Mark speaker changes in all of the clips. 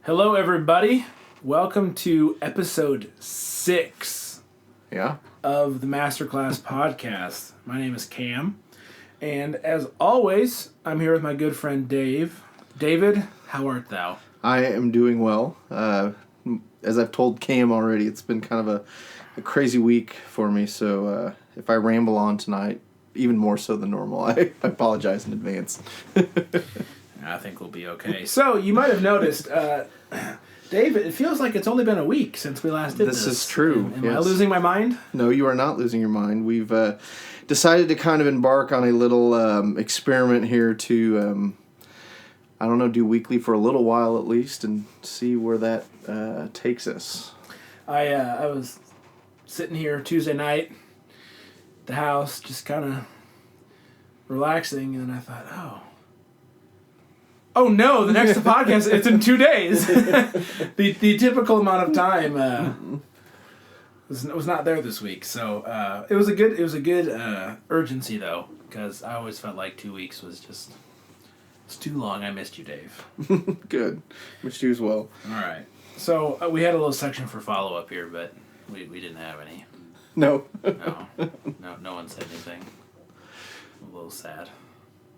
Speaker 1: Hello, everybody. Welcome to episode 6 of the Masterclass podcast. My name is Cam, and as always, I'm here with my good friend Dave. David, how art thou?
Speaker 2: I am doing well. As I've told Cam already, it's been kind of a crazy week for me, so if I ramble on tonight, even more so than normal, I apologize in advance.
Speaker 1: I think we'll be okay. So, you might have noticed, Dave, it feels like it's only been a week since we last did this.
Speaker 2: This is true.
Speaker 1: Am I losing my mind?
Speaker 2: No, you are not losing your mind. We've decided to kind of embark on a little experiment here to, do weekly for a little while at least and see where that takes us.
Speaker 1: I was sitting here Tuesday night at the house, just kind of relaxing, and I thought, Oh no! The next podcast, it's in 2 days. the typical amount of time was not there this week, so it was a good urgency though, because I always felt like 2 weeks was just it's too long. I missed you, Dave.
Speaker 2: Good, missed you as well.
Speaker 1: All right, so we had a little section for follow up here, but we didn't have any.
Speaker 2: No.
Speaker 1: No one said anything. A little sad.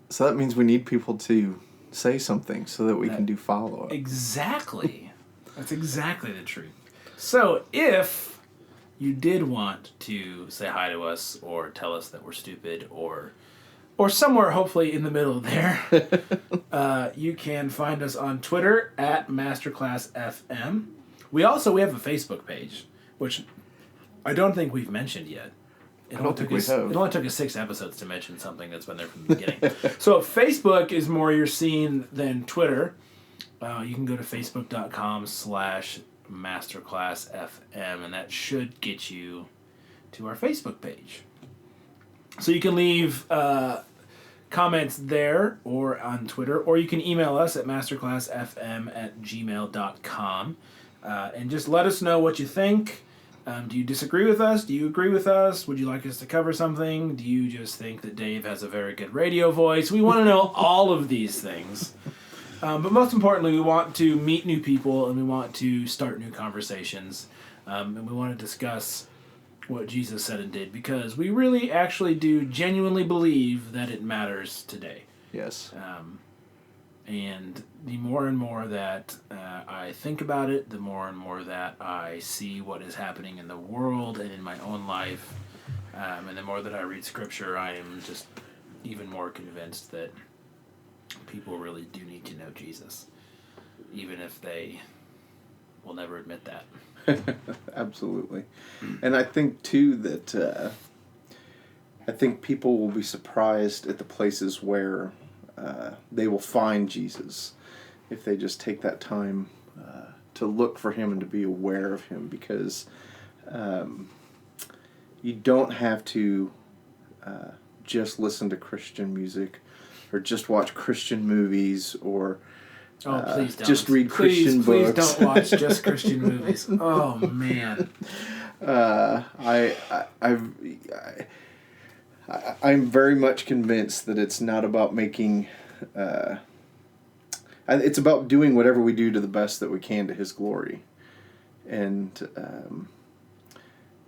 Speaker 2: So that means we need people to say something so that we can do follow-up.
Speaker 1: Exactly. That's exactly the truth. So if you did want to say hi to us or tell us that we're stupid or somewhere hopefully in the middle there, you can find us on Twitter at MasterclassFM. We have a Facebook page, which I don't think we've mentioned yet. It only took us 6 episodes to mention something that's been there from the beginning. So Facebook is more your scene than Twitter. You can go to facebook.com/masterclassfm, and that should get you to our Facebook page. So you can leave comments there or on Twitter, or you can email us at masterclassfm@gmail.com, and just let us know what you think. Do you disagree with us? Do you agree with us? Would you like us to cover something? Do you just think that Dave has a very good radio voice? We want to know all of these things. But most importantly, we want to meet new people and we want to start new conversations. And we want to discuss what Jesus said and did because we really actually do genuinely believe that it matters today.
Speaker 2: Yes.
Speaker 1: And the more and more that I think about it, the more and more that I see what is happening in the world and in my own life, and the more that I read Scripture, I am just even more convinced that people really do need to know Jesus, even if they will never admit that.
Speaker 2: Absolutely. And I think, too, that I think people will be surprised at the places where they will find Jesus if they just take that time to look for him and to be aware of him, because you don't have to just listen to Christian music or just watch Christian movies or
Speaker 1: please don't.
Speaker 2: just read Christian books.
Speaker 1: Please don't watch just Christian movies. Oh, man.
Speaker 2: I'm very much convinced that it's not about making... it's about doing whatever we do to the best that we can to his glory. And,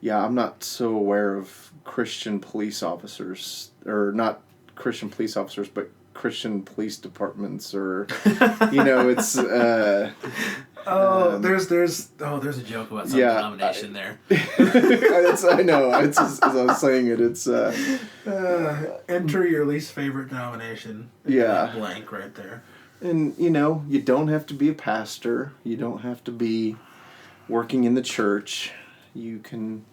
Speaker 2: I'm not so aware of Christian police officers, or not Christian police officers, but Christian police departments, or, it's...
Speaker 1: there's a joke about some denomination there.
Speaker 2: I know. It's as I was saying it. It's
Speaker 1: enter your least favorite denomination.
Speaker 2: Yeah,
Speaker 1: blank right there.
Speaker 2: And you don't have to be a pastor. You don't have to be working in the church. You can,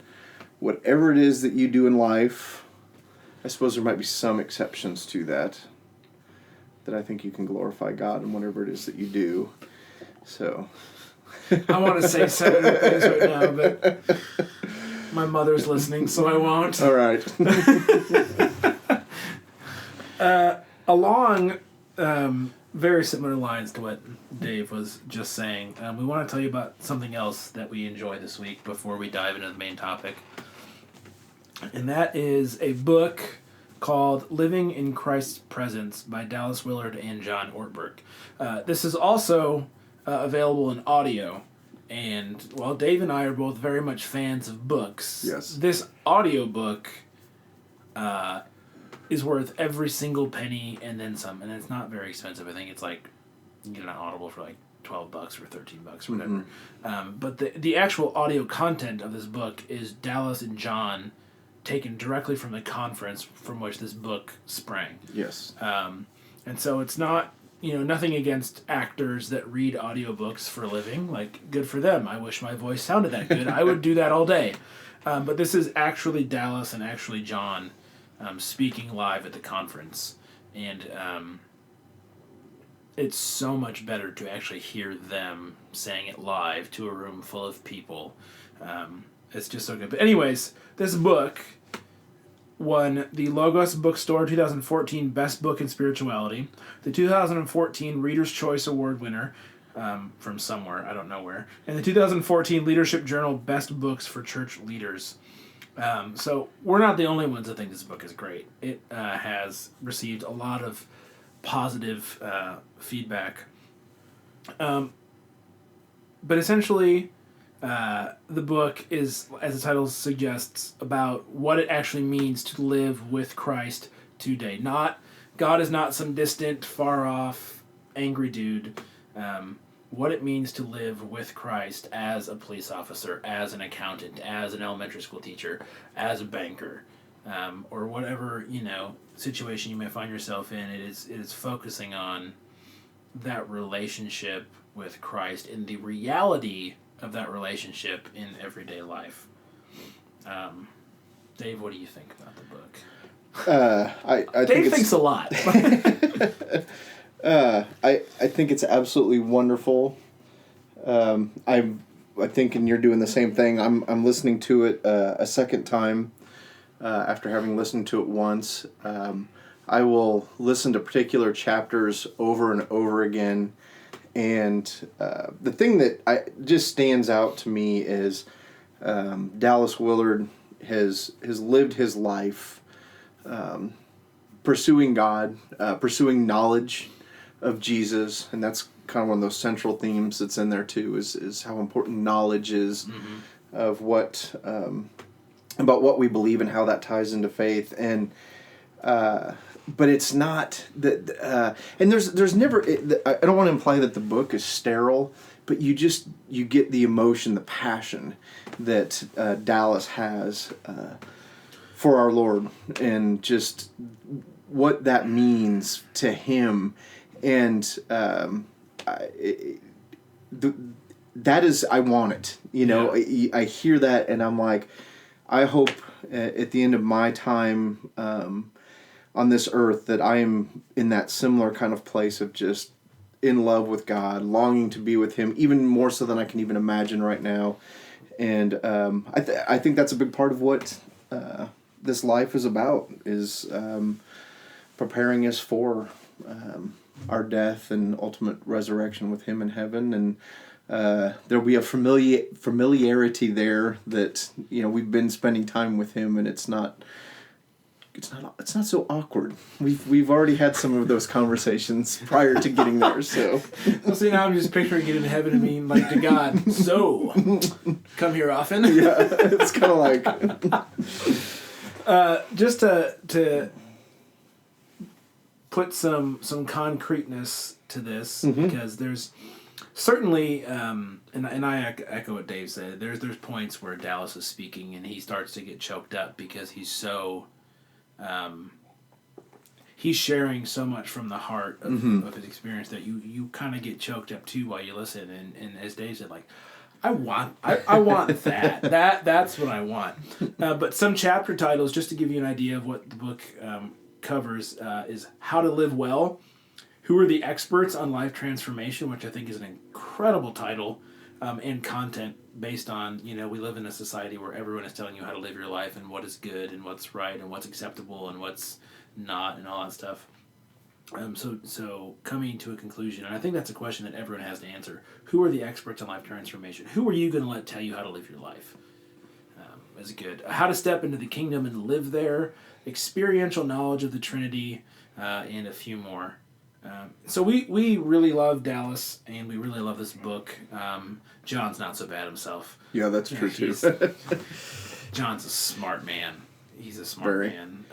Speaker 2: whatever it is that you do in life. I suppose there might be some exceptions to that. That I think you can glorify God in whatever it is that you do. So,
Speaker 1: I want to say 7 things right now, but my mother's listening, so I won't.
Speaker 2: All right.
Speaker 1: Along very similar lines to what Dave was just saying, we want to tell you about something else that we enjoy this week before we dive into the main topic. And that is a book called Living in Christ's Presence by Dallas Willard and John Ortberg. This is also available in audio. And while Dave and I are both very much fans of books,
Speaker 2: Yes.
Speaker 1: this audiobook is worth every single penny and then some. And it's not very expensive. I think it's like, you get an Audible for like $12 or $13, whatever. But the actual audio content of this book is Dallas and John taken directly from the conference from which this book sprang.
Speaker 2: Yes.
Speaker 1: And so it's not, nothing against actors that read audiobooks for a living. Like, good for them. I wish my voice sounded that good. I would do that all day. But this is actually Dallas and actually John speaking live at the conference. And it's so much better to actually hear them saying it live to a room full of people. It's just so good. But anyways, this book won the Logos Bookstore 2014 Best Book in Spirituality, the 2014 Reader's Choice Award winner from somewhere, I don't know where, and the 2014 Leadership Journal Best Books for Church Leaders. So we're not the only ones that think this book is great. It has received a lot of positive feedback. But essentially, the book is, as the title suggests, about what it actually means to live with Christ today. God is not some distant, far off, angry dude. What it means to live with Christ as a police officer, as an accountant, as an elementary school teacher, as a banker, or whatever situation you may find yourself in. It is focusing on that relationship with Christ and the reality of that relationship in everyday life. Dave, what do you think about the book? Dave thinks a lot.
Speaker 2: I think it's absolutely wonderful. I think, and you're doing the same thing. I'm listening to it a second time after having listened to it once. I will listen to particular chapters over and over again. And the thing that just stands out to me is Dallas Willard has lived his life pursuing God, pursuing knowledge of Jesus, and that's kind of one of those central themes that's in there too. Is how important knowledge is of what about what we believe and how that ties into faith. And but it's not that, and there's never. I don't want to imply that the book is sterile, but you get the emotion, the passion that Dallas has for our Lord, and just what that means to him, and that is, I want it. I hear that, and I'm like, I hope at the end of my time on this earth that I am in that similar kind of place of just in love with God, longing to be with him, even more so than I can even imagine right now. And I think that's a big part of what this life is about, is preparing us for our death and ultimate resurrection with him in heaven. And there'll be a familiarity there that we've been spending time with him, and it's not so awkward. We've already had some of those conversations prior to getting there. So
Speaker 1: see, now I'm just picturing getting to heaven and being like to God, so come here often.
Speaker 2: Yeah, it's kind of like
Speaker 1: just to put some concreteness to this, because there's certainly, and I echo what Dave said. There's points where Dallas is speaking and he starts to get choked up because he's so. He's sharing so much from the heart of his experience that you kind of get choked up too while you listen. And as Dave said, like, I want that. That's what I want. But some chapter titles, just to give you an idea of what the book covers, is How to Live Well, Who Are the Experts on Life Transformation, which I think is an incredible title, and content based on, we live in a society where everyone is telling you how to live your life and what is good and what's right and what's acceptable and what's not and all that stuff. So coming to a conclusion, and I think that's a question that everyone has to answer. Who are the experts on life transformation? Who are you going to let tell you how to live your life? Is good. How to step into the kingdom and live there. Experiential knowledge of the Trinity, and a few more. So we really love Dallas, and we really love this book. John's not so bad himself.
Speaker 2: Yeah, that's true too.
Speaker 1: John's a smart man. He's a smart man.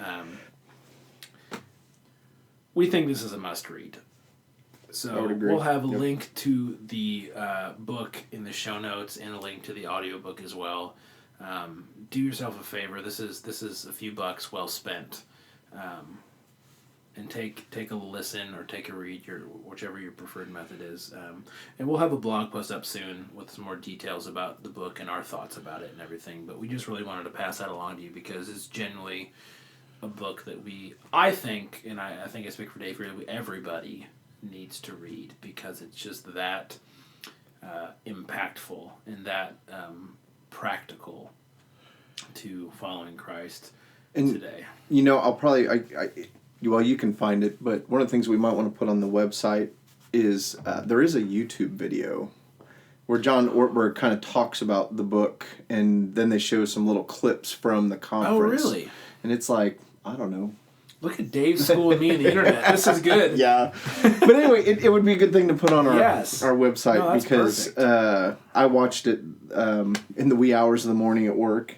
Speaker 1: We think this is a must-read. So we'll have a link to the book in the show notes and a link to the audiobook as well. Do yourself a favor. This is a few bucks well spent. And take a listen or take a read, whichever your preferred method is. And we'll have a blog post up soon with some more details about the book and our thoughts about it and everything. But we just really wanted to pass that along to you because it's generally a book that I think, and I think I speak for Dave, really everybody needs to read because it's just that impactful and that practical to following Christ today.
Speaker 2: I'll probably... Well, you can find it, but one of the things we might want to put on the website is there is a YouTube video where John Ortberg kind of talks about the book, and then they show some little clips from the conference.
Speaker 1: Oh, really?
Speaker 2: And it's like, I don't know.
Speaker 1: Look at Dave schooling me in the internet. This is good.
Speaker 2: Yeah. But anyway, it would be a good thing to put on our website because I watched it in the wee hours of the morning at work,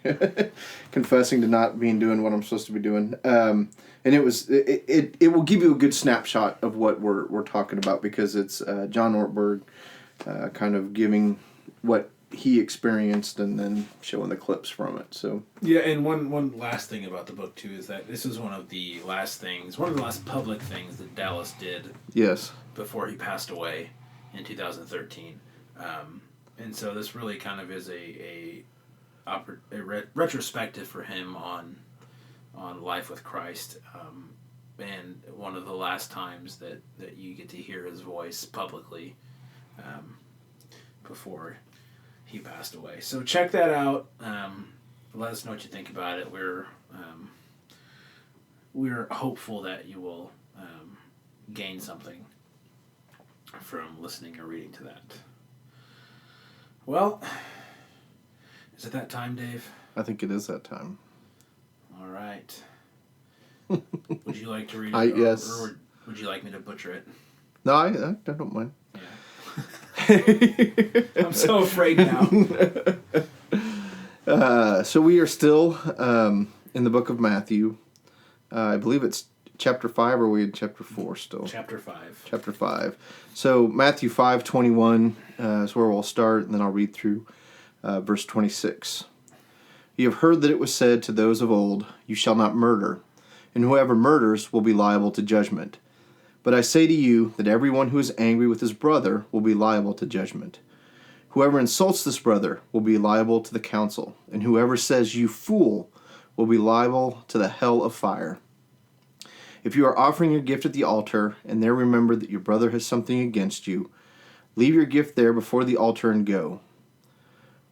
Speaker 2: confessing to not doing what I'm supposed to be doing. And it will give you a good snapshot of what we're talking about because it's John Ortberg kind of giving what he experienced and then showing the clips from it. So
Speaker 1: yeah, and one last thing about the book too is that this is one of the last public things that Dallas did.
Speaker 2: Yes. Before
Speaker 1: he passed away in 2013, and so this really kind of is a retrospective for him on life with Christ, and one of the last times that you get to hear his voice publicly before he passed away. So check that out. Let us know what you think about it. We're hopeful that you will gain something from listening or reading to that. Well, is it that time, Dave?
Speaker 2: I think it is that time.
Speaker 1: All right. Would you like to read it?
Speaker 2: Yes.
Speaker 1: Or would you like me to butcher it?
Speaker 2: No, I don't mind.
Speaker 1: Yeah. I'm so afraid now.
Speaker 2: So we are still in the book of Matthew. I believe it's chapter 5, or are we in chapter 4 still?
Speaker 1: Chapter 5.
Speaker 2: Chapter 5. So Matthew 5:21 is where we'll start, and then I'll read through verse 26. You have heard that it was said to those of old, "You shall not murder, and whoever murders will be liable to judgment. But I say to you that everyone who is angry with his brother will be liable to judgment. Whoever insults this brother will be liable to the council, and whoever says, 'You fool,' will be liable to the hell of fire. If you are offering your gift at the altar, and there remember that your brother has something against you, leave your gift there before the altar and go.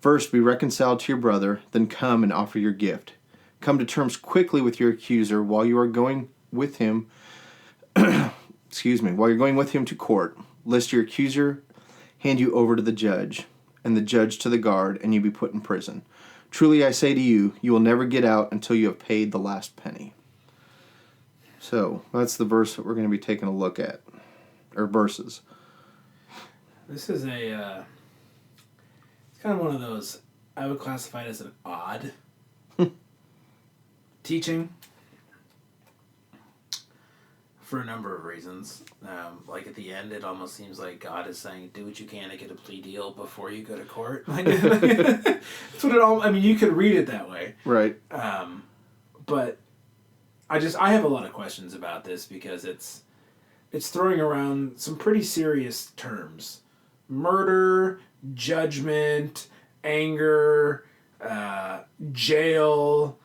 Speaker 2: First be reconciled to your brother, then come and offer your gift. Come to terms quickly with your accuser while you are going with him while you're going with him to court, lest your accuser hand you over to the judge, and the judge to the guard, and you be put in prison. Truly I say to you, you will never get out until you have paid the last penny." So, that's the verse that we're going to be taking a look at. Or verses.
Speaker 1: This is it's kind of one of those, I would classify it as an odd teaching. For a number of reasons. Like at the end, it almost seems like God is saying, do what you can to get a plea deal before you go to court. That's what it all, you could read it that way.
Speaker 2: Right.
Speaker 1: But I have a lot of questions about this because it's throwing around some pretty serious terms. Murder, judgment, anger, jail,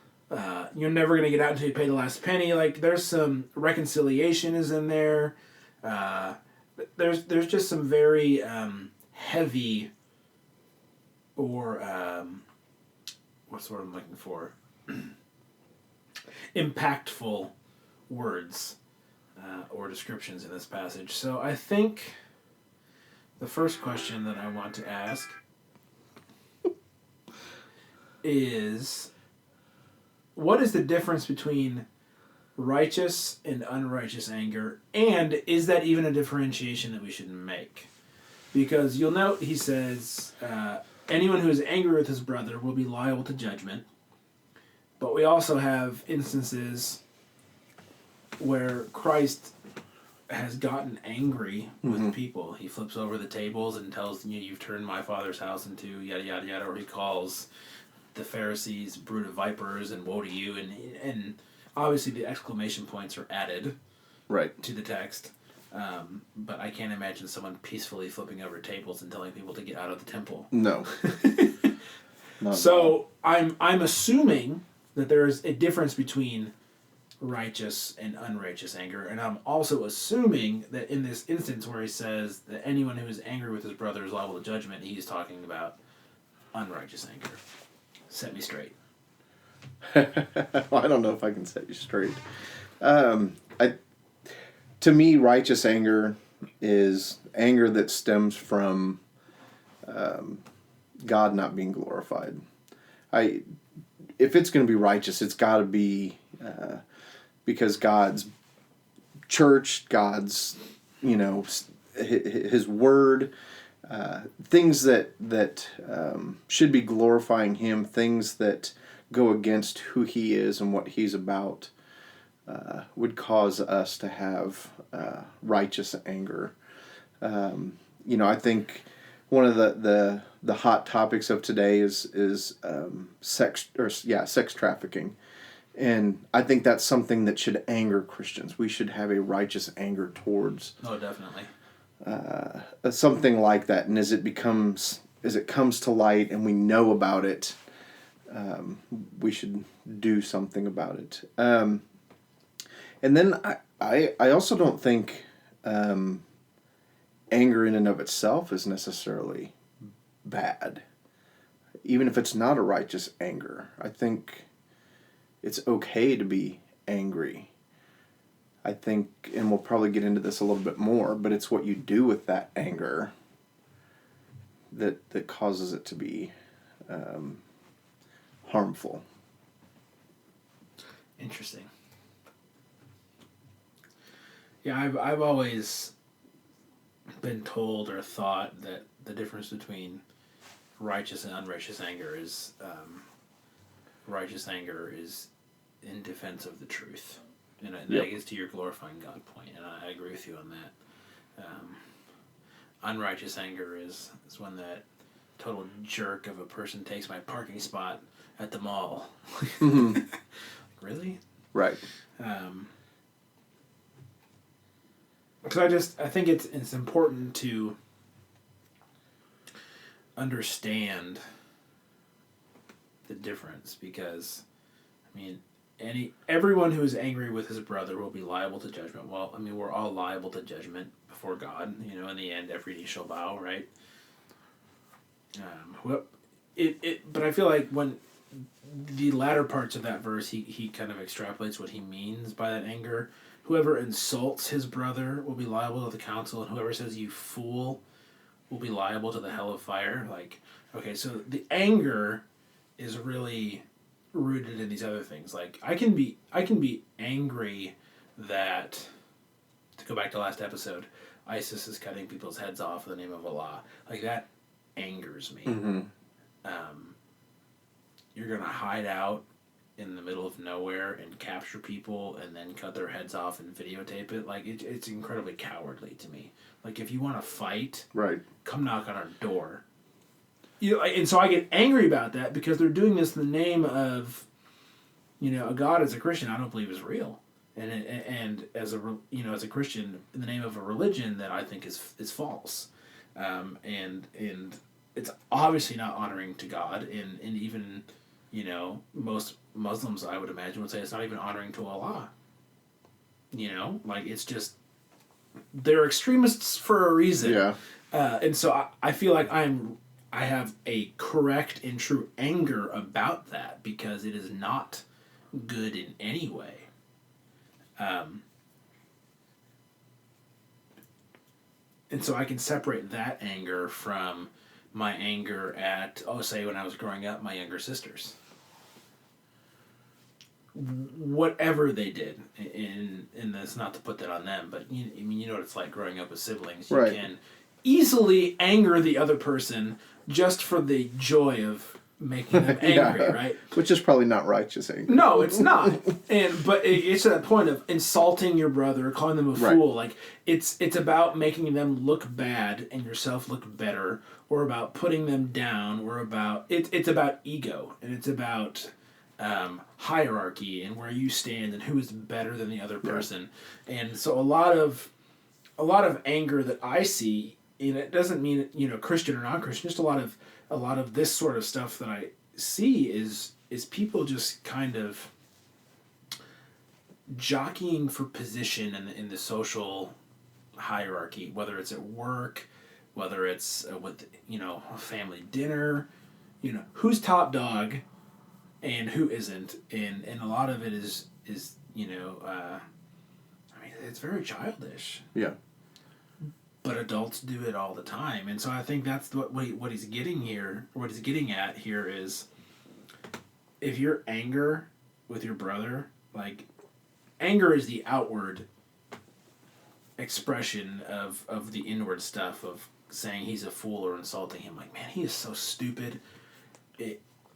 Speaker 1: you're never going to get out until you pay the last penny. Like, there's some reconciliation is in there. There's just some very heavy or what's the word I'm looking for? Impactful words or descriptions in this passage. So I think the first question that I want to ask is, what is the difference between righteous and unrighteous anger, and is that even a differentiation that we should make? Because you'll note he says, anyone who is angry with his brother will be liable to judgment. But we also have instances where Christ has gotten angry with people. He flips over the tables and tells them, you've turned my Father's house into yada yada yada, or he calls the Pharisees brood of vipers and woe to you, and obviously the exclamation points are added to the text. But I can't imagine someone peacefully flipping over tables and telling people to get out of the temple.
Speaker 2: No.
Speaker 1: So I'm assuming that there is a difference between righteous and unrighteous anger, and I'm also assuming that in this instance where he says that anyone who is angry with his brother is liable to judgment, he's talking about unrighteous anger. Set me straight.
Speaker 2: I don't know if I can set you straight. To me, righteous anger is anger that stems from God not being glorified. If it's going to be righteous, it's got to be because God's church, God's, His word, things that should be glorifying Him, things that go against who He is and what He's about, would cause us to have righteous anger. I think one of the hot topics of today is sex trafficking, and I think that's something that should anger Christians. We should have a righteous anger towards.
Speaker 1: Oh, definitely.
Speaker 2: Something like that, and as it comes to light and we know about it, we should do something about it. And then I also don't think anger in and of itself is necessarily bad, even if it's not a righteous anger. I think it's okay to be angry. I think, and we'll probably get into this a little bit more, but it's what you do with that anger that causes it to be harmful.
Speaker 1: Interesting. Yeah, I've always been told or thought that the difference between righteous and unrighteous anger is righteous anger is in defense of the truth. And that gets to your glorifying God point, and I agree with you on that. Unrighteous anger is when that total jerk of a person takes my parking spot at the mall.
Speaker 2: Mm-hmm.
Speaker 1: Really?
Speaker 2: Right.
Speaker 1: Because I think it's important to understand the difference, because everyone who is angry with his brother will be liable to judgment. Well, we're all liable to judgment before God. In the end, every knee shall bow, right? But I feel like when the latter parts of that verse, he kind of extrapolates what he means by that anger. Whoever insults his brother will be liable to the council, and whoever says "you fool" will be liable to the hell of fire. Okay, so the anger is really rooted in these other things. Like I can be angry that, to go back to last episode, ISIS is cutting people's heads off in the name of Allah. Like that angers me.
Speaker 2: Mm-hmm.
Speaker 1: You're gonna hide out in the middle of nowhere and capture people and then cut their heads off and videotape it. Like it's incredibly cowardly to me. Like if you want to fight,
Speaker 2: right, come
Speaker 1: knock on our door. And so I get angry about that because they're doing this in the name of, a God as a Christian I don't believe is real, and as a Christian in the name of a religion that I think is false, and it's obviously not honoring to God, and even most Muslims I would imagine would say it's not even honoring to Allah. It's just they're extremists for a reason.
Speaker 2: Yeah.
Speaker 1: And so I feel like I have a correct and true anger about that because it is not good in any way. And so I can separate that anger from my anger at, say when I was growing up, my younger sisters. whatever they did, and that's not to put that on them, but you know what it's like growing up with siblings. You can easily anger the other person just for the joy of making them angry, right?
Speaker 2: Which is probably not righteous anger.
Speaker 1: No, it's not. But it's to that point of insulting your brother, calling them a fool. Like it's about making them look bad and yourself look better, or about putting them down, or about it's about ego, and it's about hierarchy and where you stand and who is better than the other person. And so a lot of anger that I see, and it doesn't mean Christian or non-Christian, just a lot of this sort of stuff that I see is people just kind of jockeying for position in the social hierarchy, whether it's at work, whether it's with a family dinner, who's top dog and who isn't, and a lot of it is it's very childish.
Speaker 2: Yeah.
Speaker 1: But adults do it all the time, and so I think that's what he's getting here. What he's getting at here is, if you're anger with your brother, like, anger is the outward expression of the inward stuff of saying he's a fool or insulting him. Like, man, he is so stupid.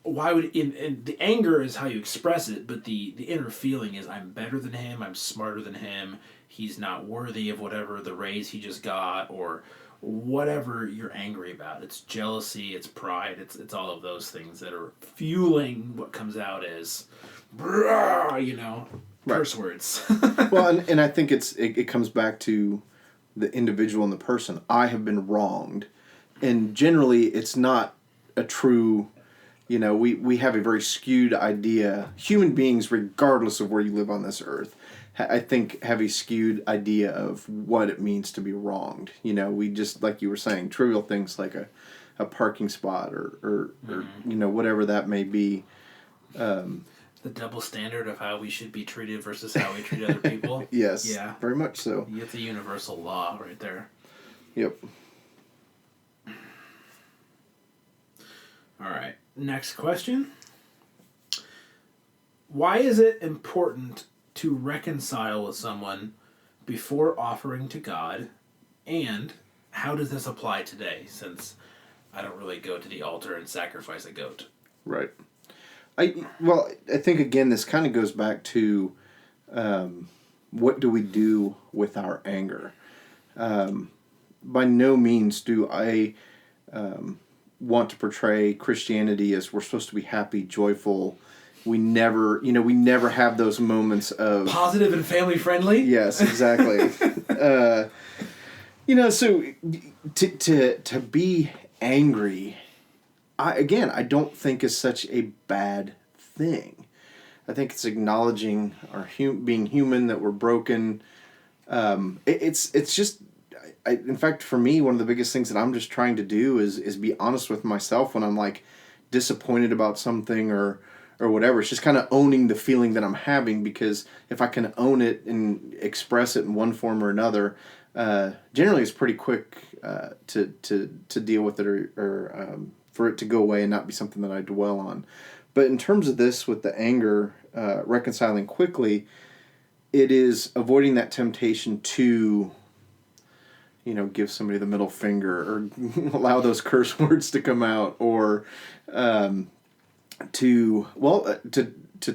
Speaker 1: Why would and the anger is how you express it, but the inner feeling is, I'm better than him, I'm smarter than him, he's not worthy of whatever the raise he just got, or whatever you're angry about. It's jealousy, it's pride, it's all of those things that are fueling what comes out as curse words.
Speaker 2: Well, and I think it comes back to the individual and the person. I have been wronged, and generally it's not a true. We have a very skewed idea. Human beings, regardless of where you live on this earth, I think have a skewed idea of what it means to be wronged. We just, like you were saying, trivial things like a parking spot or whatever that may be.
Speaker 1: The double standard of how we should be treated versus how we treat other people.
Speaker 2: Yes,
Speaker 1: yeah,
Speaker 2: very much so.
Speaker 1: It's a universal law right there.
Speaker 2: Yep.
Speaker 1: All right. Next question. Why is it important to reconcile with someone before offering to God? And how does this apply today, since I don't really go to the altar and sacrifice a goat?
Speaker 2: Right. I think, again, this kind of goes back to what do we do with our anger? By no means do I want to portray Christianity as we're supposed to be happy, joyful. We never have those moments of
Speaker 1: positive and family friendly.
Speaker 2: Yes, exactly. So to be angry, I don't think is such a bad thing. I think it's acknowledging our being human, that we're broken. It's just. In fact, for me, one of the biggest things that I'm just trying to do is be honest with myself when I'm like disappointed about something or whatever. It's just kind of owning the feeling that I'm having, because if I can own it and express it in one form or another, generally it's pretty quick to deal with it or for it to go away and not be something that I dwell on. But in terms of this with the anger, reconciling quickly, it is avoiding that temptation to give somebody the middle finger or allow those curse words to come out, or to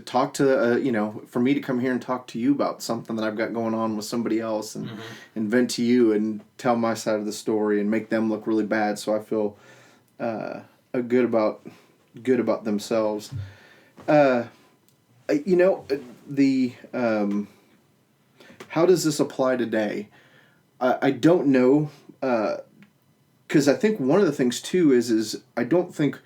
Speaker 2: talk to, for me to come here and talk to you about something that I've got going on with somebody else and vent to you and tell my side of the story and make them look really bad so I feel good about themselves. How does this apply today? I don't know, because I think one of the things too is I don't think,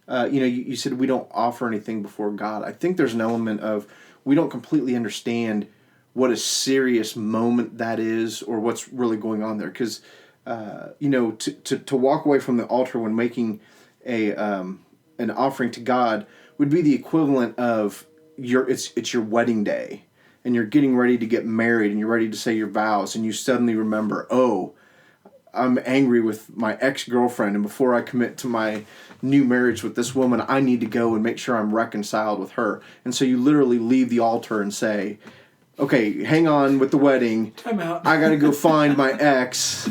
Speaker 2: you said we don't offer anything before God. I think there's an element of we don't completely understand what a serious moment that is or what's really going on there. Because, to walk away from the altar when making an offering to God would be the equivalent of it's your wedding day. And you're getting ready to get married and you're ready to say your vows and you suddenly remember, I'm angry with my ex-girlfriend, and before I commit to my new marriage with this woman, I need to go and make sure I'm reconciled with her. And so you literally leave the altar and say, okay, hang on with the wedding.
Speaker 1: Time out.
Speaker 2: I got to go find my ex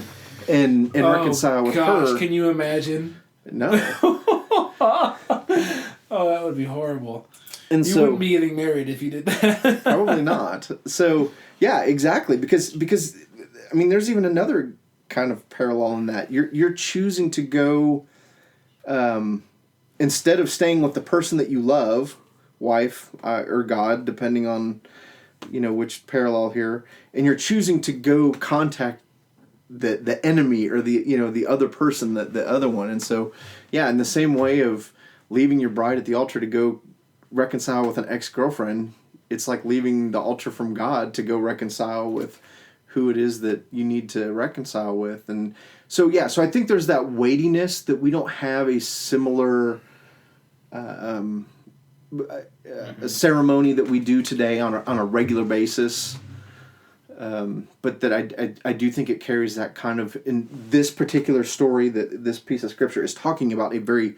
Speaker 2: and reconcile with her.
Speaker 1: Can you imagine?
Speaker 2: No.
Speaker 1: Oh, that would be horrible.
Speaker 2: And
Speaker 1: you
Speaker 2: so,
Speaker 1: wouldn't be getting married if you did that.
Speaker 2: Probably not. So, yeah, exactly. Because I mean, there's even another kind of parallel in that. You're choosing to go, instead of staying with the person that you love, wife or God, depending on, which parallel here, and you're choosing to go contact the enemy or the other person, the other one. And so, yeah, in the same way of leaving your bride at the altar to go reconcile with an ex-girlfriend, it's like leaving the altar from God to go reconcile with who it is that you need to reconcile with. And so, yeah, so I think there's that weightiness that we don't have a similar a ceremony that we do today on a regular basis. But that I do think it carries that kind of, in this particular story, that this piece of scripture is talking about a very,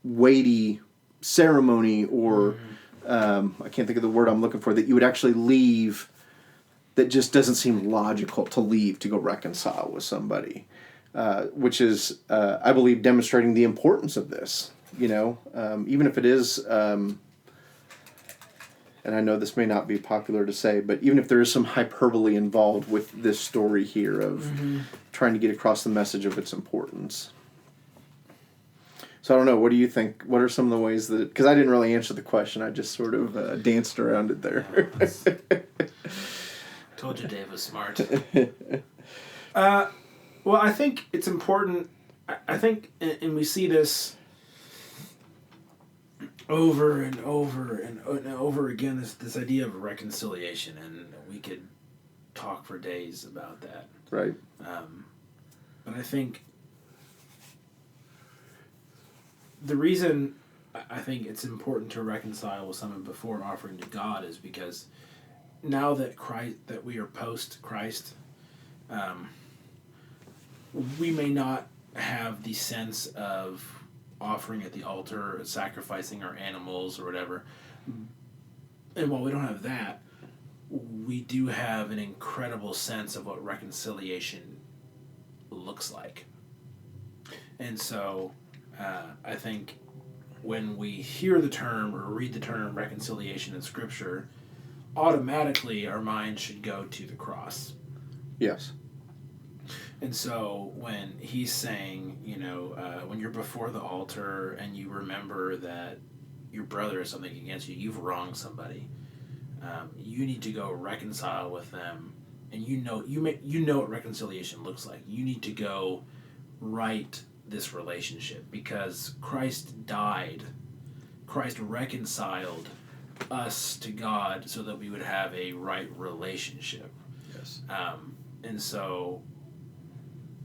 Speaker 2: weighty ceremony, or I can't think of the word I'm looking for, that you would actually leave, that just doesn't seem logical to leave to go reconcile with somebody, which is, I believe, demonstrating the importance of this, even if it is, and I know this may not be popular to say, but even if there is some hyperbole involved with this story here of trying to get across the message of its importance. So I don't know, what do you think? What are some of the ways that... Because I didn't really answer the question. I just sort of danced around it there.
Speaker 1: Told you Dave was smart. Well, I think it's important. I think, and we see this over and over and over again, this idea of reconciliation, and we could talk for days about that.
Speaker 2: Right.
Speaker 1: But I think the reason I think it's important to reconcile with someone before offering to God is because now that we are post Christ, we may not have the sense of offering at the altar, sacrificing our animals or whatever. And while we don't have that, we do have an incredible sense of what reconciliation looks like. And so I think when we hear the term or read the term reconciliation in Scripture, automatically our mind should go to the cross.
Speaker 2: Yes.
Speaker 1: And so when he's saying, when you're before the altar and you remember that your brother has something against you, you've wronged somebody, you need to go reconcile with them, and you know what reconciliation looks like. You need to go right this relationship, because Christ died. Christ reconciled us to God so that we would have a right relationship.
Speaker 2: Yes.
Speaker 1: And so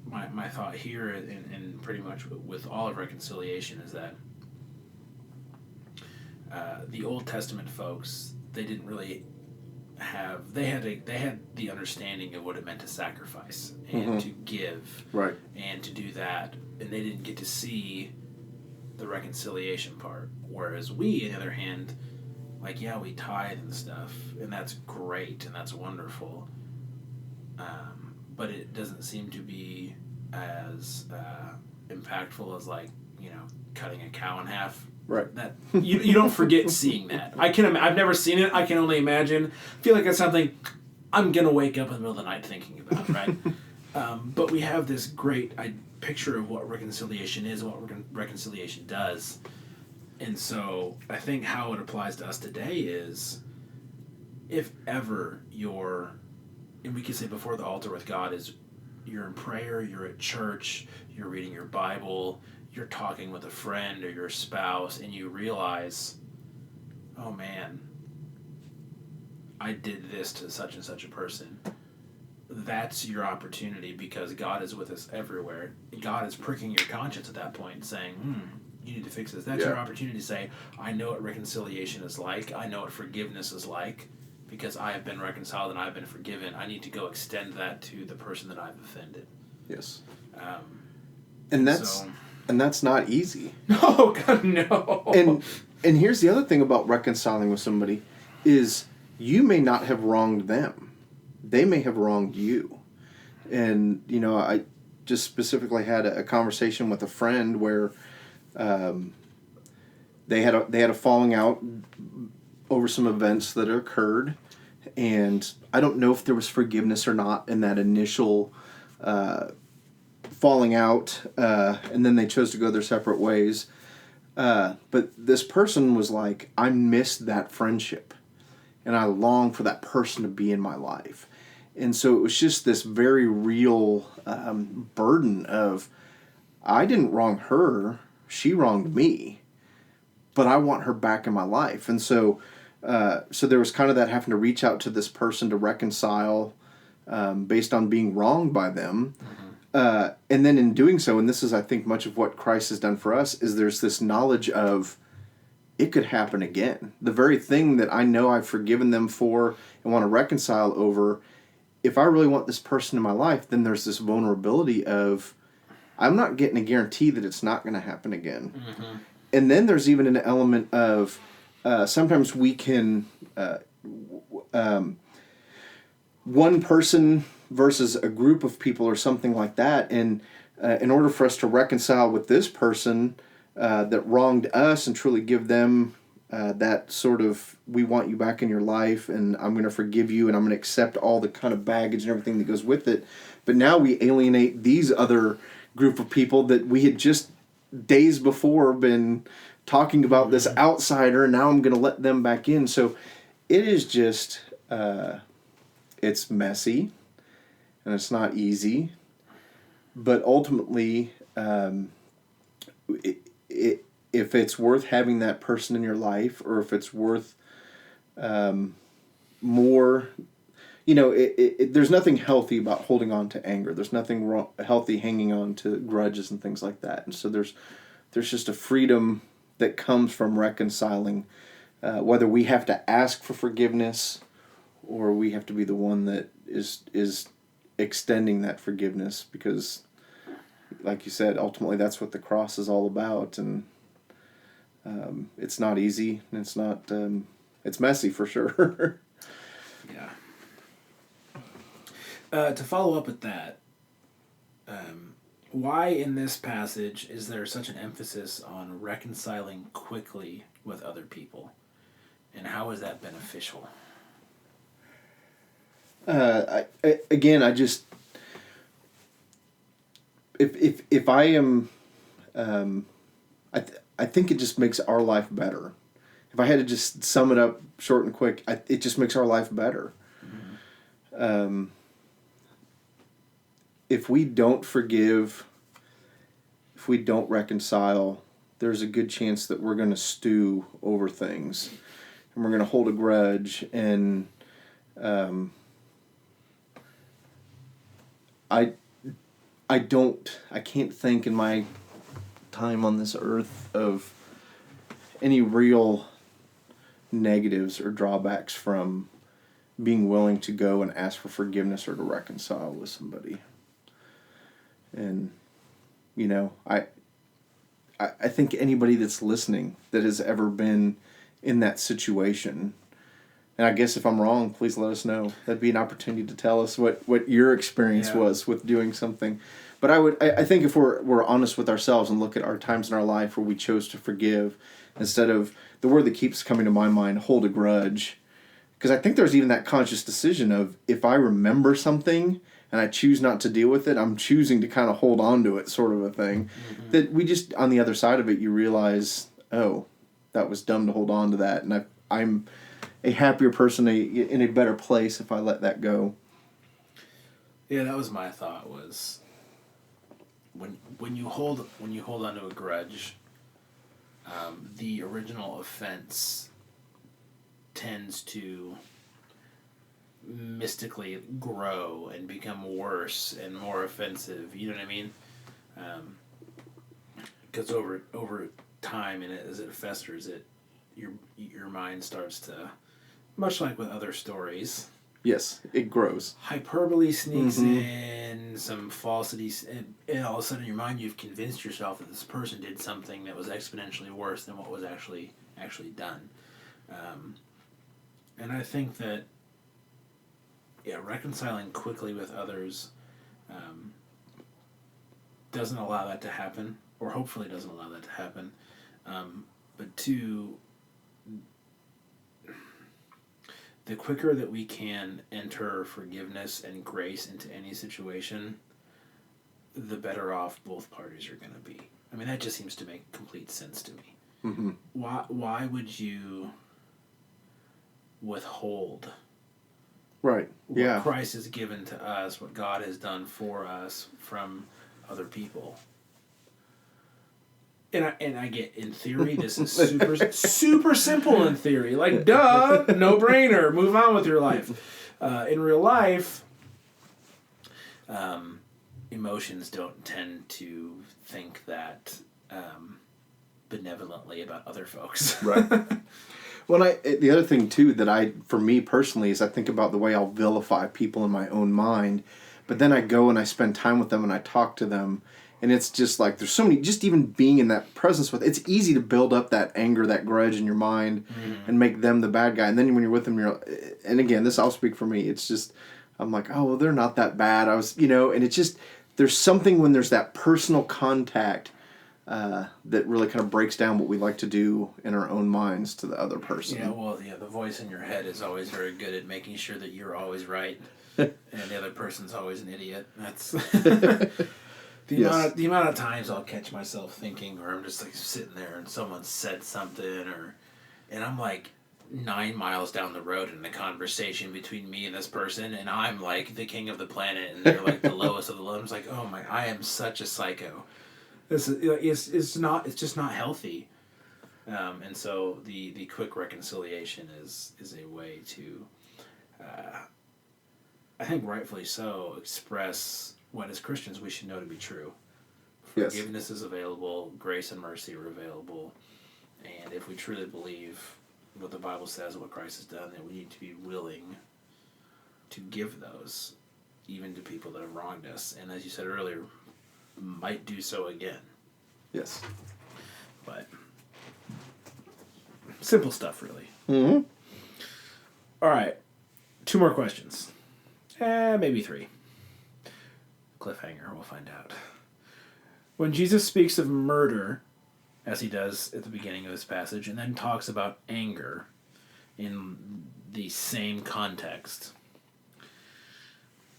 Speaker 1: my thought here, and pretty much with all of reconciliation, is that the Old Testament folks, they didn't really have, they had the understanding of what it meant to sacrifice and to give,
Speaker 2: right,
Speaker 1: and to do that, and they didn't get to see the reconciliation part. Whereas we, on the other hand, we tithe and stuff, and that's great and that's wonderful, but it doesn't seem to be as impactful as cutting a cow in half.
Speaker 2: Right.
Speaker 1: That you don't forget seeing that. I've never seen it. I can only imagine. I feel like it's something I'm gonna wake up in the middle of the night thinking about. Right. But we have this great picture of what reconciliation is and what reconciliation does. And so I think how it applies to us today is, if ever and we could say before the altar with God, is you're in prayer, you're at church, you're reading your Bible, you're talking with a friend or your spouse, and you realize, oh man, I did this to such and such a person. That's your opportunity, because God is with us everywhere. God is pricking your conscience at that point, saying, you need to fix this. That's your opportunity to say, I know what reconciliation is like. I know what forgiveness is like, because I have been reconciled and I've been forgiven. I need to go extend that to the person that I've offended.
Speaker 2: Yes.
Speaker 1: Um,
Speaker 2: And that's
Speaker 1: so,
Speaker 2: and that's not easy.
Speaker 1: no, God, no.
Speaker 2: And here's the other thing about reconciling with somebody is you may not have wronged them. They may have wronged you. And I just specifically had a conversation with a friend where they had a falling out over some events that occurred, and I don't know if there was forgiveness or not in that initial falling out, and then they chose to go their separate ways. But this person was like, I missed that friendship, and I long for that person to be in my life. And so it was just this very real burden of, I didn't wrong her, she wronged me, but I want her back in my life. And so there was kind of that having to reach out to this person to reconcile based on being wronged by them. And then in doing so, and this is, I think, much of what Christ has done for us, is there's this knowledge of it could happen again. The very thing that I know I've forgiven them for and want to reconcile over, if I really want this person in my life, then there's this vulnerability of I'm not getting a guarantee that it's not going to happen again. Mm-hmm. And then there's even an element of sometimes we can one person versus a group of people or something like that. And in order for us to reconcile with this person that wronged us and truly give them that sort of, we want you back in your life and I'm going to forgive you and I'm going to accept all the kind of baggage and everything that goes with it. But now we alienate these other group of people that we had just days before been talking about this outsider, and now I'm going to let them back in. So it is just, it's messy and it's not easy, but ultimately, if it's worth having that person in your life, or if it's worth more, there's nothing healthy about holding on to anger. There's nothing healthy hanging on to grudges and things like that. And so there's just a freedom that comes from reconciling, whether we have to ask for forgiveness or we have to be the one that is extending that forgiveness, because like you said, ultimately that's what the cross is all about. And it's not easy, and it's not it's messy for sure.
Speaker 1: Yeah. To follow up with that, why in this passage is there such an emphasis on reconciling quickly with other people, and how is that beneficial?
Speaker 2: I just, if I am, I think it just makes our life better. If I had to just sum it up short and quick, it just makes our life better. Mm-hmm. If we don't forgive, if we don't reconcile, there's a good chance that we're going to stew over things, and we're going to hold a grudge. And I can't think in my time on this earth of any real negatives or drawbacks from being willing to go and ask for forgiveness or to reconcile with somebody. And I think anybody that's listening that has ever been in that situation, and I guess if I'm wrong, please let us know. That'd be an opportunity to tell us what your experience was with doing something. But I think if we're honest with ourselves and look at our times in our life where we chose to forgive instead of, the word that keeps coming to my mind, hold a grudge. Because I think there's even that conscious decision of, if I remember something and I choose not to deal with it, I'm choosing to kind of hold on to it, sort of a thing. Mm-hmm. That we just, on the other side of it, you realize, oh, that was dumb to hold on to that. And I'm a happier person, in a better place if I let that go.
Speaker 1: Yeah, that was my thought, was when you hold on to a grudge, the original offense tends to mystically grow and become worse and more offensive. You know what I mean? Because over time, and as it festers, your mind starts to, much like with other stories,
Speaker 2: Yes, it grows.
Speaker 1: hyperbole sneaks in, some falsities, and all of a sudden in your mind you've convinced yourself that this person did something that was exponentially worse than what was actually done. And I think that, yeah, reconciling quickly with others doesn't allow that to happen, or hopefully doesn't allow that to happen. But two, the quicker that we can enter forgiveness and grace into any situation, the better off both parties are going to be. I mean, that just seems to make complete sense to me.
Speaker 2: Mm-hmm.
Speaker 1: Why would you withhold
Speaker 2: Right.
Speaker 1: what
Speaker 2: Yeah.
Speaker 1: Christ has given to us, what God has done for us from other people? And I get, in theory, this is super simple in theory. Like, duh, no brainer. Move on with your life. In real life, emotions don't tend to think that benevolently about other folks.
Speaker 2: Right. Well, the other thing too that for me personally, is I think about the way I'll vilify people in my own mind, but then I go and I spend time with them and I talk to them, and it's just like there's so many. Just even being in that presence with, it's easy to build up that anger, that grudge in your mind, and make them the bad guy. And then when you're with them, and again, this I'll speak for me. It's just I'm like, oh well, they're not that bad. I was, and it's just there's something when there's that personal contact. That really kind of breaks down what we like to do in our own minds to the other person.
Speaker 1: Yeah, the voice in your head is always very good at making sure that you're always right and the other person's always an idiot. That's the amount of times I'll catch myself thinking, or I'm just like sitting there and someone said something, and I'm like 9 miles down the road in the conversation between me and this person, and I'm like the king of the planet, and they're like the lowest of the low. I'm just like, oh my, I am such a psycho. This is it's just not healthy, and so the quick reconciliation is a way to, I think rightfully so, express what as Christians we should know to be true.
Speaker 2: Yes.
Speaker 1: Forgiveness is available, grace and mercy are available, and if we truly believe what the Bible says, what Christ has done, then we need to be willing to give those, even to people that have wronged us, and as you said earlier, might do so again.
Speaker 2: Yes.
Speaker 1: But simple stuff, really.
Speaker 2: Mm-hmm.
Speaker 1: All right. 2 more questions. Maybe 3. Cliffhanger, we'll find out. When Jesus speaks of murder, as he does at the beginning of this passage, and then talks about anger in the same context,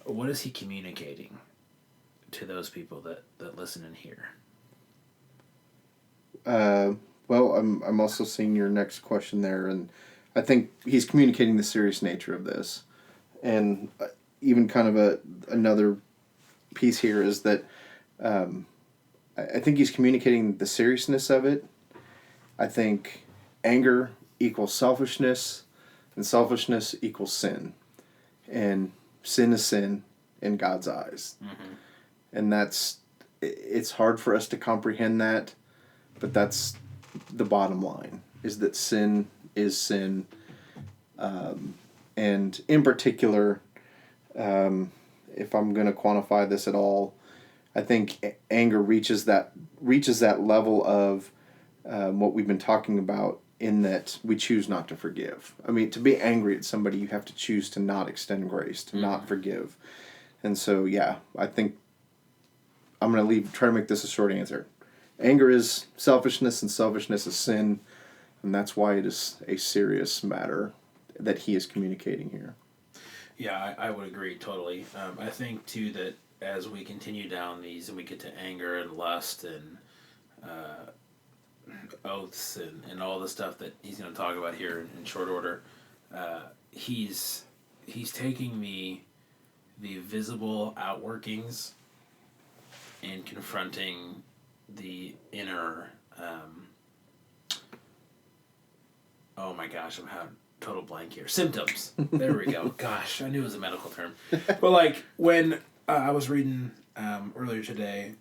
Speaker 1: what is he communicating to those people that listen and hear?
Speaker 2: Well, I'm also seeing your next question there, and I think he's communicating the serious nature of this, and even kind of another piece here is that I think he's communicating the seriousness of it. I think anger equals selfishness, and selfishness equals sin, and sin is sin in God's eyes. Mm-hmm. And it's hard for us to comprehend that, but that's the bottom line, is that sin is sin. And in particular, if I'm going to quantify this at all, I think anger reaches that level of what we've been talking about, in that we choose not to forgive. I mean, to be angry at somebody, you have to choose to not extend grace, to not forgive. And so, yeah, I think I'm going to try to make this a short answer. Anger is selfishness, and selfishness is sin, and that's why it is a serious matter that he is communicating here.
Speaker 1: Yeah, I would agree totally. I think, too, that as we continue down these and we get to anger and lust and oaths and all the stuff that he's going to talk about here in short order, he's taking the visible outworkings and confronting the inner, oh my gosh, I'm having total blank here. Symptoms. There we go. Gosh, I knew it was a medical term. But like when I was reading earlier today,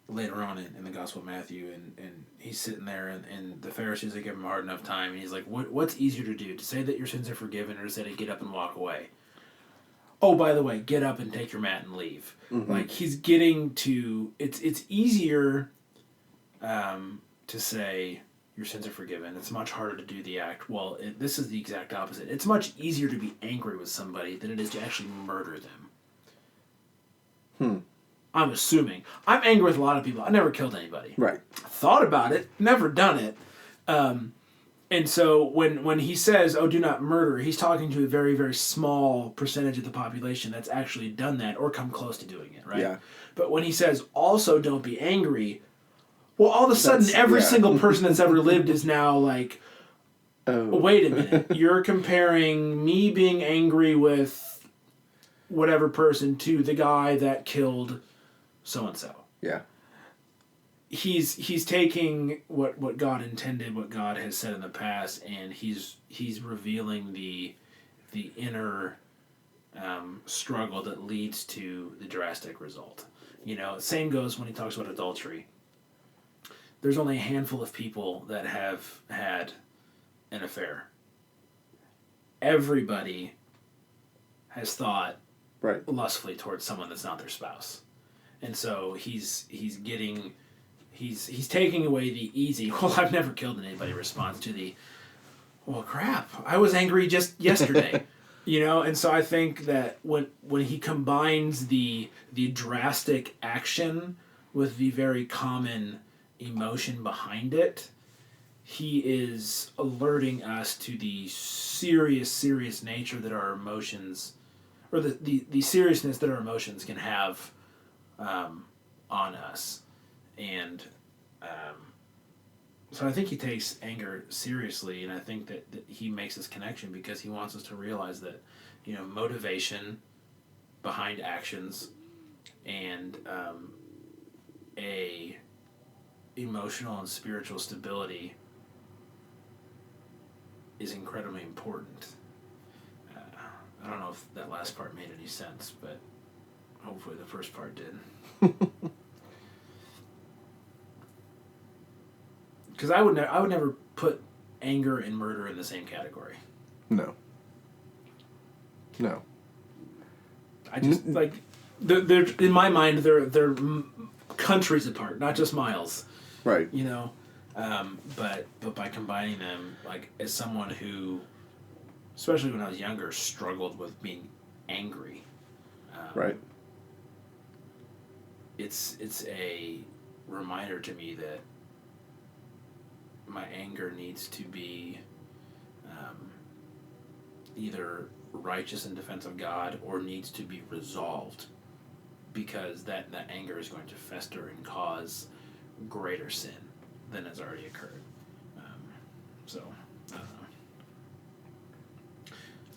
Speaker 1: later on in the Gospel of Matthew, and he's sitting there, and the Pharisees are giving him a hard enough time, and he's like, what's easier to do? To say that your sins are forgiven, or to say to get up and walk away? oh, by the way, get up and take your mat and leave. Like, he's getting to, it's easier to say your sins are forgiven. It's much harder to do the act. Well, this is the exact opposite. It's much easier to be angry with somebody than it is to actually murder them. I'm assuming. I'm angry with a lot of people. I never killed anybody.
Speaker 2: Right.
Speaker 1: Thought about it, never done it. And so when he says, oh, do not murder, he's talking to a very, very small percentage of the population that's actually done that or come close to doing it, right?
Speaker 2: Yeah.
Speaker 1: But when he says, also don't be angry, well, all of a sudden, every
Speaker 2: yeah.
Speaker 1: single person that's ever lived is now like,
Speaker 2: Oh.
Speaker 1: wait a minute, you're comparing me being angry with whatever person to the guy that killed so-and-so.
Speaker 2: Yeah.
Speaker 1: He's taking what God intended, what God has said in the past, and he's revealing the inner struggle that leads to the drastic result. You know, same goes when he talks about adultery. There's only a handful of people that have had an affair. Everybody has thought
Speaker 2: Right.
Speaker 1: lustfully towards someone that's not their spouse, and so he's taking away the easy, well, I've never killed anybody response to the, well, crap, I was angry just yesterday. You know, and so I think that when he combines the drastic action with the very common emotion behind it, he is alerting us to the serious nature that our emotions, or the seriousness that our emotions can have on us. And so I think he takes anger seriously, and I think that he makes this connection because he wants us to realize that, you know, motivation behind actions and a emotional and spiritual stability is incredibly important. I don't know if that last part made any sense, but hopefully the first part did. Because I would never put anger and murder in the same category.
Speaker 2: No.
Speaker 1: I just like they're in my mind they're countries apart, not just miles.
Speaker 2: Right.
Speaker 1: You know, but by combining them, like as someone who, especially when I was younger, struggled with being angry.
Speaker 2: Right.
Speaker 1: It's a reminder to me that my anger needs to be either righteous in defense of God or needs to be resolved, because that anger is going to fester and cause greater sin than has already occurred. So, I don't know.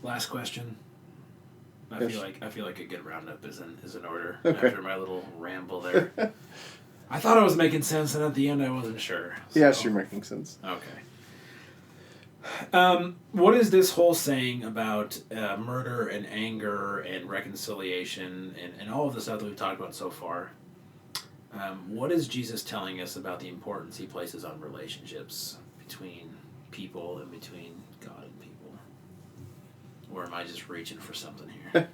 Speaker 1: Last question. I feel like a good roundup is in order after my little ramble there. I thought I was making sense, and at the end I wasn't sure. So.
Speaker 2: Yes, you're making sense.
Speaker 1: Okay. What is this whole saying about murder and anger and reconciliation and all of the stuff that we've talked about so far? What is Jesus telling us about the importance he places on relationships between people and between God and people? Or am I just reaching for something here?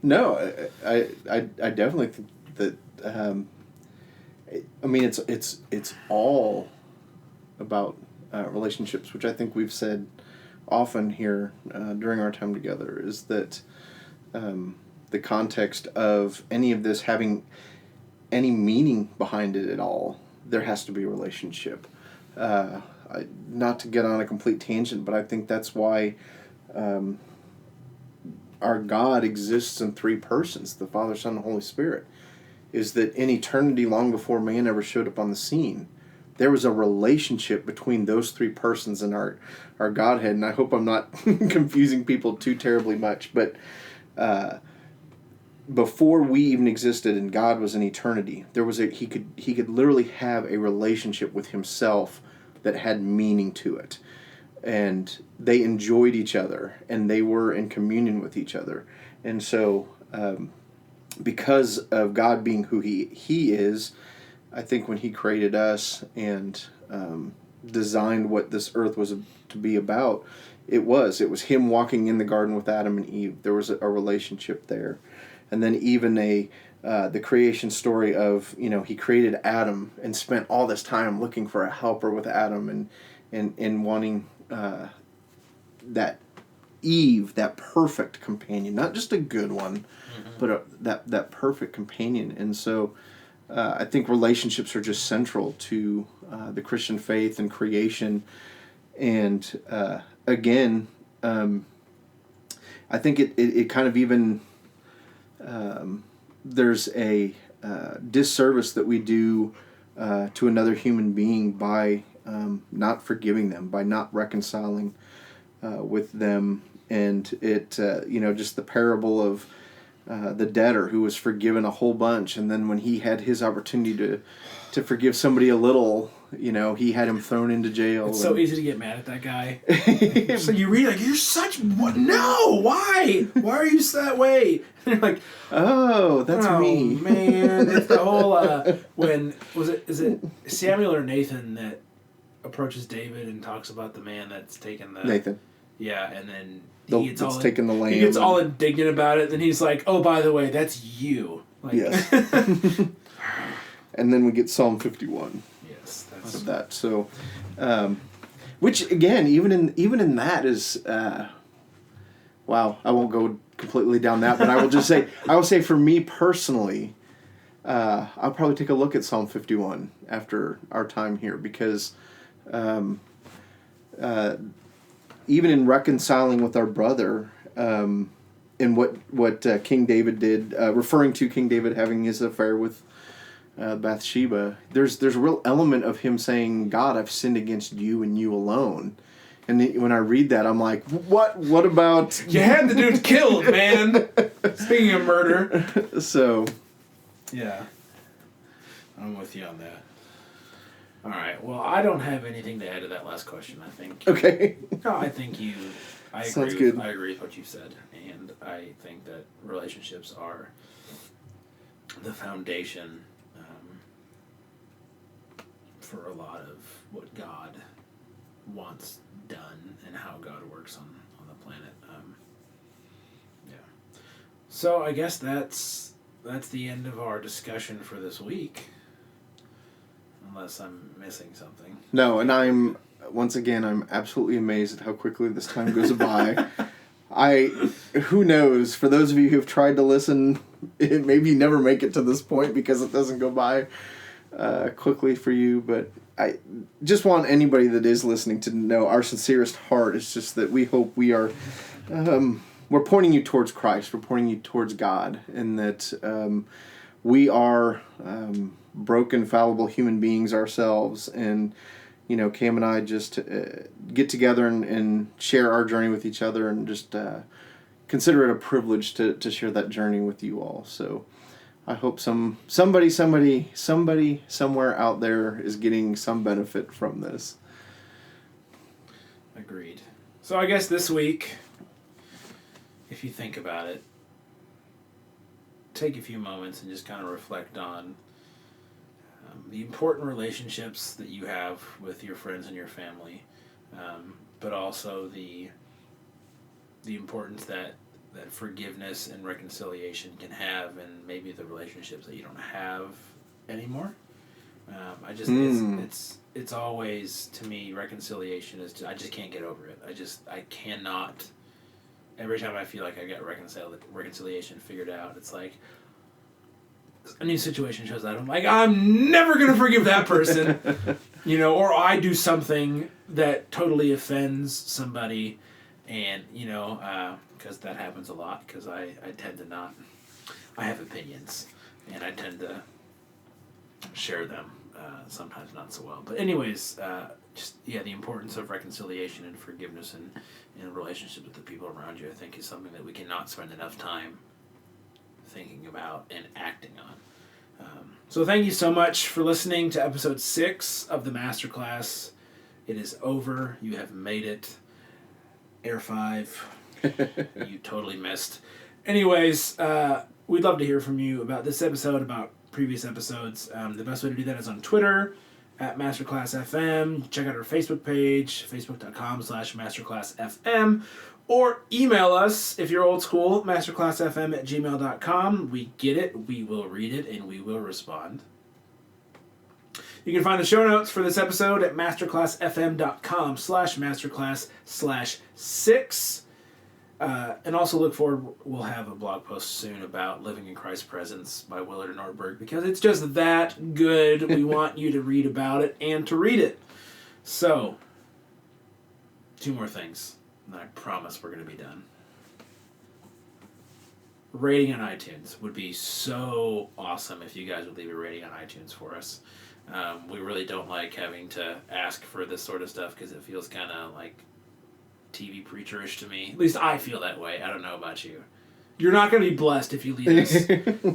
Speaker 2: No, I definitely think that. I mean, it's all about relationships, which I think we've said often here during our time together. Is that the context of any of this having any meaning behind it at all? There has to be a relationship. Not to get on a complete tangent, but I think that's why our God exists in three persons: the Father, Son, and Holy Spirit. Is that in eternity, long before man ever showed up on the scene, there was a relationship between those three persons in our Godhead. And I hope I'm not confusing people too terribly much, but before we even existed and God was in eternity, there was he could literally have a relationship with himself that had meaning to it. And they enjoyed each other, and they were in communion with each other. And so because of God being who he is, I think when he created us and designed what this earth was to be about, it was him walking in the garden with Adam and Eve. There was a relationship there, and then even the creation story of, he created Adam and spent all this time looking for a helper with Adam and wanting that Eve, that perfect companion, not just a good one, but that perfect companion. And so I think relationships are just central to the Christian faith and creation. And again, I think it kind of even, there's a disservice that we do to another human being by not forgiving them, by not reconciling with them. And it, just the parable of the debtor who was forgiven a whole bunch, and then when he had his opportunity to forgive somebody a little, he had him thrown into jail.
Speaker 1: It's so easy to get mad at that guy. So you read you're such what? No, why? Why are you that way? And you're like,
Speaker 2: oh, that's me,
Speaker 1: man. It's the whole is it Samuel or Nathan that approaches David and talks about the man that's taken the
Speaker 2: Nathan.
Speaker 1: Yeah, and then
Speaker 2: taking the lamb.
Speaker 1: He gets all indignant about it. Then he's like, "Oh, by the way, that's you."
Speaker 2: Yes. And then we get Psalm 51.
Speaker 1: Yes,
Speaker 2: that's of that. So, which again, even in that is, wow. I won't go completely down that, but I will just say, for me personally, I'll probably take a look at Psalm 51 after our time here, because even in reconciling with our brother, in what King David did, referring to King David having his affair with Bathsheba, there's a real element of him saying, God, I've sinned against you and you alone. And when I read that, I'm like, what about...
Speaker 1: You had the dude killed, man! Speaking of murder.
Speaker 2: So...
Speaker 1: Yeah. I'm with you on that. All right. Well, I don't have anything to add to that last question, I think.
Speaker 2: Okay.
Speaker 1: No, I think I
Speaker 2: Sounds good.
Speaker 1: I agree with what you said, and I think that relationships are the foundation for a lot of what God wants done and how God works on the planet. Yeah. So I guess that's the end of our discussion for this week. Unless I'm missing something.
Speaker 2: No, and I'm absolutely amazed at how quickly this time goes by. Who knows, for those of you who have tried to listen, maybe you never make it to this point because it doesn't go by quickly for you, but I just want anybody that is listening to know our sincerest heart is just that we hope we are, we're pointing you towards Christ, we're pointing you towards God, and that we are broken, fallible human beings ourselves, and Cam and I just get together and share our journey with each other, and just consider it a privilege to share that journey with you all. So I hope somebody somewhere out there is getting some benefit from this.
Speaker 1: Agreed. So I guess this week, if you think about it, take a few moments and just kind of reflect on the important relationships that you have with your friends and your family, but also the importance that forgiveness and reconciliation can have, and maybe the relationships that you don't have anymore. It's always, to me, reconciliation is I just can't get over it. I cannot. Every time I feel like I got reconciliation figured out, it's like a new situation shows up. I'm like, I'm never going to forgive that person, or I do something that totally offends somebody, and, because that happens a lot, because I tend to not, I have opinions, and I tend to share them, sometimes not so well. But anyways, the importance of reconciliation and forgiveness and in relationships with the people around you, I think, is something that we cannot spend enough time thinking about and acting on. So thank you so much for listening to episode 6 of the Masterclass. It is over. You have made it. Air 5. You totally missed. Anyways, we'd love to hear from you about this episode, about previous episodes. The best way to do that is on Twitter at Masterclass FM. Check out our Facebook page, facebook.com/masterclassfm. Or email us, if you're old school, masterclassfm@gmail.com. We get it, we will read it, and we will respond. You can find the show notes for this episode at masterclassfm.com/masterclass/6. And also look forward, we'll have a blog post soon about Living in Christ's Presence by Willard Nordberg, because it's just that good. We want you to read about it and to read it. So, 2 more things, and I promise we're going to be done. Rating on iTunes would be so awesome if you guys would leave a rating on iTunes for us. We really don't like having to ask for this sort of stuff because it feels kind of like TV preacherish to me. At least I feel that way. I don't know about you. You're not going to be blessed if you leave us.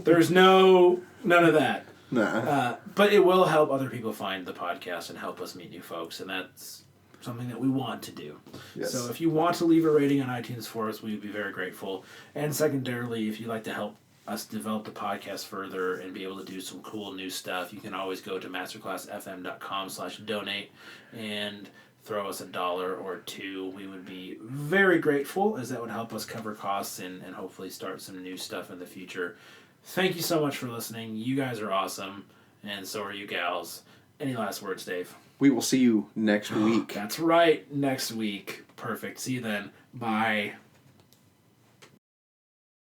Speaker 1: There's none of that.
Speaker 2: Nah.
Speaker 1: But it will help other people find the podcast and help us meet new folks, and that's something that we want to do.
Speaker 2: Yes.
Speaker 1: So if you want to leave a rating on iTunes for us, we would be very grateful. And secondarily, if you'd like to help us develop the podcast further and be able to do some cool new stuff, you can always go to masterclassfm.com/donate and throw us $1 or $2. We would be very grateful, as that would help us cover costs and hopefully start some new stuff in the future. Thank you so much for listening. You guys are awesome, and so are you gals. Any last words, Dave?
Speaker 2: We will see you next week.
Speaker 1: That's right, next week. Perfect. See you then. Bye.